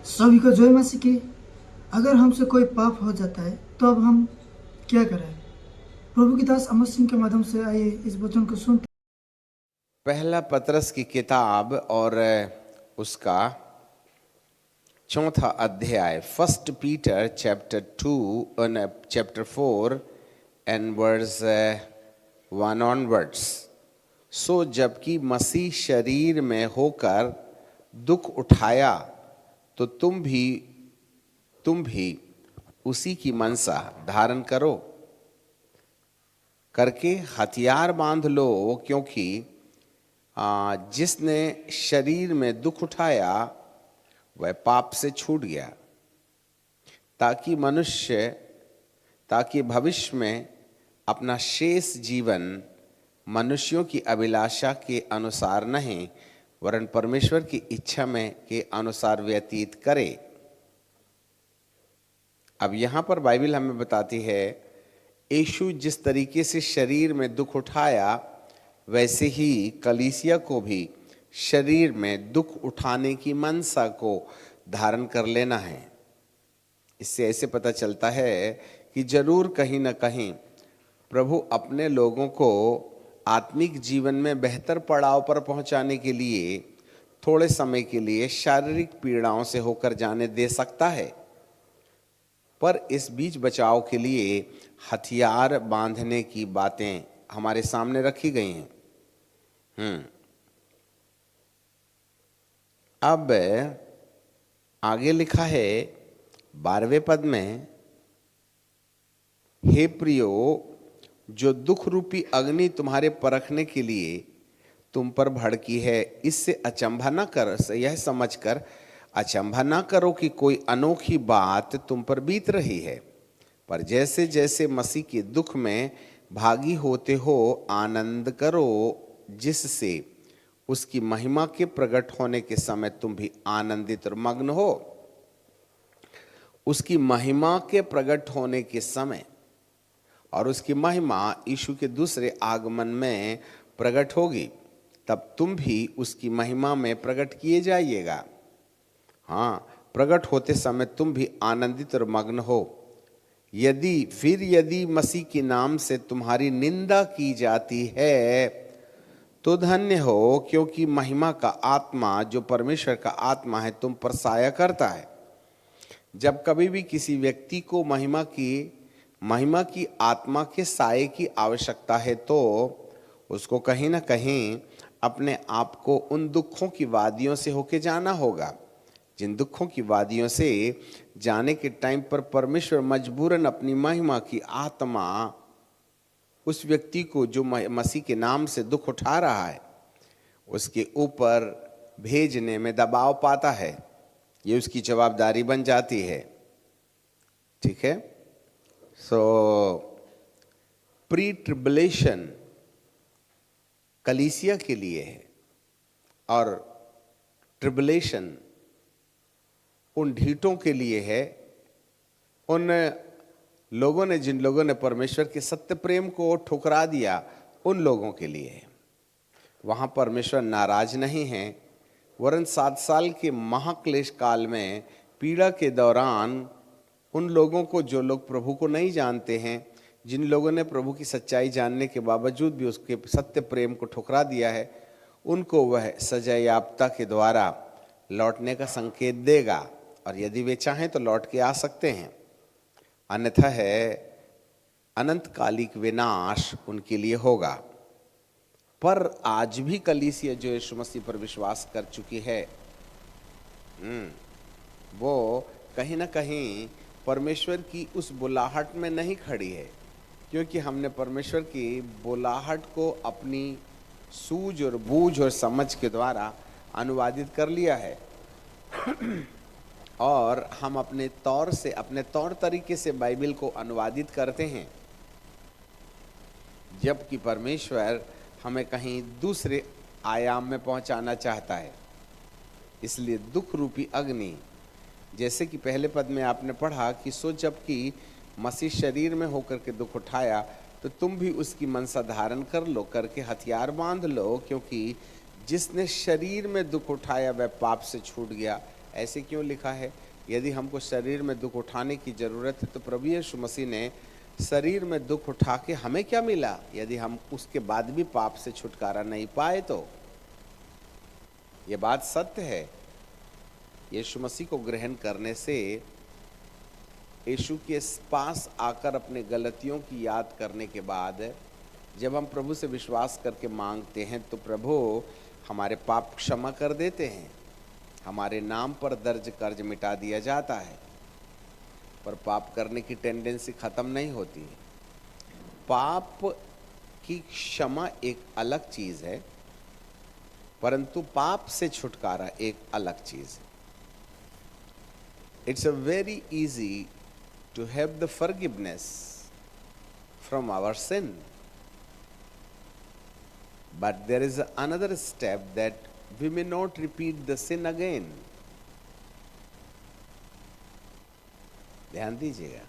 सभी को जय मसीह की। अगर हमसे कोई पाप हो जाता है तो अब हम क्या करें? प्रभु की दास अमर सिंह के माध्यम से आइए इस वचन को सुनते। पहला पतरस की किताब और उसका चौथा अध्याय, first Peter chapter 4 and verse 1 onwards. So जबकि मसीह शरीर में होकर दुख उठाया तो तुम भी उसी की मनसा धारण करो करके हथियार बांध लो, क्योंकि जिसने शरीर में दुख उठाया वह पाप से छूट गया, ताकि भविष्य में अपना शेष जीवन मनुष्यों की अभिलाषा के अनुसार नहीं वरन परमेश्वर की इच्छा में के अनुसार व्यतीत करे। अब यहाँ पर बाइबल हमें बताती है यीशु जिस तरीके से शरीर में दुख उठाया वैसे ही कलीसिया को भी शरीर में दुख उठाने की मनसा को धारण कर लेना है। इससे ऐसे पता चलता है कि जरूर कहीं ना कहीं प्रभु अपने लोगों को आत्मिक जीवन में बेहतर पड़ाव पर पहुंचाने के लिए थोड़े समय के लिए शारीरिक पीड़ाओं से होकर जाने दे सकता है, पर इस बीच बचाव के लिए हथियार बांधने की बातें हमारे सामने रखी गई हैं। अब आगे लिखा है 12वें पद में, हे प्रियो, जो दुख रूपी अग्नि तुम्हारे परखने के लिए तुम पर भड़की है, इससे अचंभा न कर, यह समझकर अचंभा न करो कि कोई अनोखी बात तुम पर बीत रही है, पर जैसे जैसे मसीह के दुख में भागी होते हो आनंद करो, जिससे उसकी महिमा के प्रकट होने के समय तुम भी आनंदित और मग्न हो। उसकी महिमा के प्रकट होने के समय और उसकी महिमा यीशु के दूसरे आगमन में प्रकट होगी, तब तुम भी उसकी महिमा में प्रकट किए जाइएगा। हाँ, प्रकट होते समय तुम भी आनंदित और मग्न हो। यदि मसीह के नाम से तुम्हारी निंदा की जाती है तो धन्य हो, क्योंकि महिमा का आत्मा जो परमेश्वर का आत्मा है तुम पर साया करता है। जब कभी भी किसी व्यक्ति को महिमा की आत्मा के साये की आवश्यकता है तो उसको कहीं ना कहीं अपने आप को उन दुखों की वादियों से होके जाना होगा, जिन दुखों की वादियों से जाने के टाइम पर परमेश्वर मजबूरन अपनी महिमा की आत्मा उस व्यक्ति को जो मसीह के नाम से दुख उठा रहा है उसके ऊपर भेजने में दबाव पाता है। ये उसकी जवाबदारी बन जाती है। ठीक है। सो प्री ट्रिबुलेशन कलीसिया के लिए है और ट्रिबुलेशन उन ढीठों के लिए है, उन लोगों ने जिन लोगों ने परमेश्वर के सत्य प्रेम को ठुकरा दिया उन लोगों के लिए है। वहाँ परमेश्वर नाराज नहीं है, वरन 7 साल के महाक्लेश काल में पीड़ा के दौरान उन लोगों को जो लोग प्रभु को नहीं जानते हैं, जिन लोगों ने प्रभु की सच्चाई जानने के बावजूद भी उसके सत्य प्रेम को ठुकरा दिया है, उनको वह सजा याफ्ता के द्वारा लौटने का संकेत देगा और यदि वे चाहें तो लौट के आ सकते हैं, अन्यथा है अनंतकालिक विनाश उनके लिए होगा। पर आज भी कलीसिया जो यीशु मसीह पर विश्वास कर चुकी है वो कहीं ना कहीं परमेश्वर की उस बुलाहट में नहीं खड़ी है, क्योंकि हमने परमेश्वर की बुलाहट को अपनी सूझ और बूझ और समझ के द्वारा अनुवादित कर लिया है और हम अपने तौर तरीके से बाइबल को अनुवादित करते हैं, जबकि परमेश्वर हमें कहीं दूसरे आयाम में पहुंचाना चाहता है। इसलिए दुख रूपी अग्नि, जैसे कि पहले पद में आपने पढ़ा कि सो जबकि मसीह शरीर में होकर के दुख उठाया तो तुम भी उसकी मनसा धारण कर लो, करके हथियार बांध लो, क्योंकि जिसने शरीर में दुख उठाया वह पाप से छूट गया। ऐसे क्यों लिखा है? यदि हमको शरीर में दुख उठाने की जरूरत है तो प्रभु यीशु मसीह ने शरीर में दुख उठा के हमें क्या मिला? यदि हम उसके बाद भी पाप से छुटकारा नहीं पाए तो ये बात सत्य है। यीशु मसीह को ग्रहण करने से, यीशु के पास आकर अपने गलतियों की याद करने के बाद जब हम प्रभु से विश्वास करके मांगते हैं तो प्रभु हमारे पाप क्षमा कर देते हैं, हमारे नाम पर दर्ज कर्ज मिटा दिया जाता है। पर पाप करने की टेंडेंसी खत्म नहीं होती है। पाप की क्षमा एक अलग चीज है, परंतु पाप से छुटकारा एक अलग चीज है। It's a very easy to have the forgiveness from our sin, but there is another step that we may not repeat the sin again. ध्यान दीजिएगा,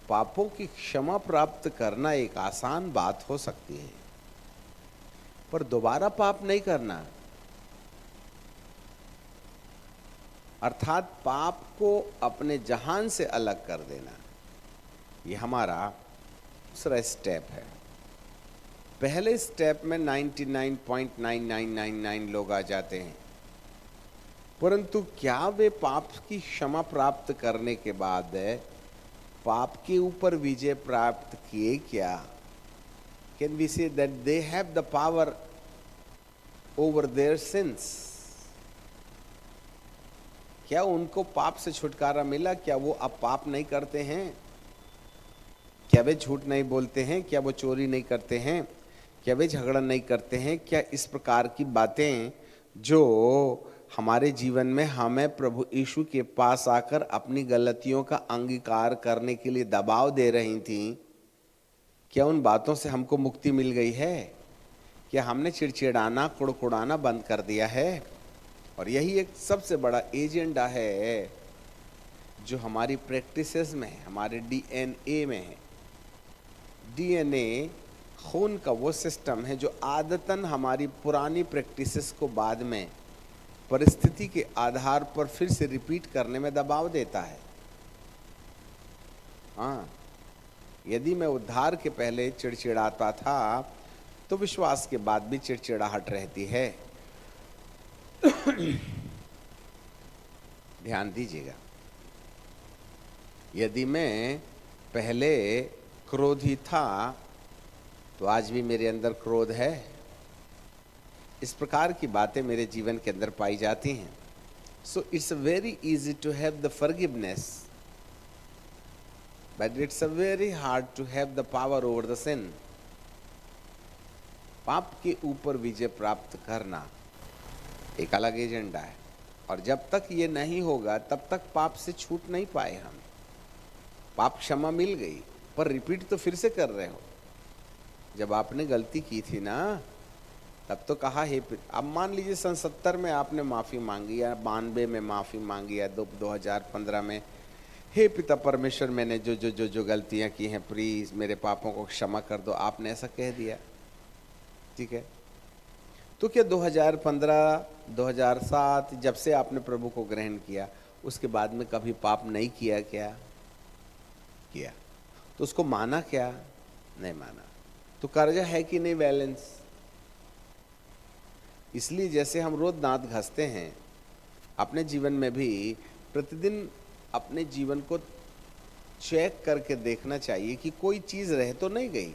पापों की क्षमा प्राप्त करना एक आसान बात हो सकती है, पर दोबारा पाप नहीं करना, अर्थात पाप को अपने जहान से अलग कर देना, ये हमारा दूसरा स्टेप है। पहले स्टेप में 99.9999 लोग आ जाते हैं, परंतु क्या वे पाप की क्षमा प्राप्त करने के बाद पाप के ऊपर विजय प्राप्त किए क्या? Can we say that they have the power over their sins? क्या उनको पाप से छुटकारा मिला? क्या वो अब पाप नहीं करते हैं? क्या वे झूठ नहीं बोलते हैं? क्या वो चोरी नहीं करते हैं? क्या वे झगड़ा नहीं करते हैं? क्या इस प्रकार की बातें जो हमारे जीवन में हमें प्रभु यीशु के पास आकर अपनी गलतियों का अंगीकार करने के लिए दबाव दे रही थी, क्या उन बातों से हमको मुक्ति मिल गई है? क्या हमने चिड़चिड़ाना, कुड़कुड़ाना बंद कर दिया है? और यही एक सबसे बड़ा एजेंडा है जो हमारी प्रैक्टिसेस में है, हमारे डीएनए में है। डीएनए खून का वो सिस्टम है जो आदतन हमारी पुरानी प्रैक्टिसेस को बाद में परिस्थिति के आधार पर फिर से रिपीट करने में दबाव देता है। हाँ, यदि मैं उद्धार के पहले चिड़चिड़ाता था तो विश्वास के बाद भी चिड़चिड़ाहट रहती है। ध्यान दीजिएगा, यदि मैं पहले क्रोधी था तो आज भी मेरे अंदर क्रोध है। इस प्रकार की बातें मेरे जीवन के अंदर पाई जाती हैं। So it's very easy to have the forgiveness, but it's very hard to have the power over the sin. पाप के ऊपर विजय प्राप्त करना एक अलग एजेंडा है, और जब तक ये नहीं होगा तब तक पाप से छूट नहीं पाए हम। पाप क्षमा मिल गई, पर रिपीट तो फिर से कर रहे हो। जब आपने गलती की थी ना, तब तो कहा हे, अब मान लीजिए सन 70 में आपने माफ़ी मांगी या 92 में माफ़ी मांगी या 2015 में, हे पिता परमेश्वर, मैंने जो जो जो जो गलतियाँ की हैं प्लीज़ मेरे पापों को क्षमा कर दो, आपने ऐसा कह दिया, ठीक है। तो क्या 2015, 2007 जब से आपने प्रभु को ग्रहण किया उसके बाद में कभी पाप नहीं किया? क्या किया? तो उसको माना क्या? नहीं माना। तो कर्जा है कि नहीं बैलेंस? इसलिए जैसे हम रोज दांत घसते हैं, अपने जीवन में भी प्रतिदिन अपने जीवन को चेक करके देखना चाहिए कि कोई चीज़ रह तो नहीं गई।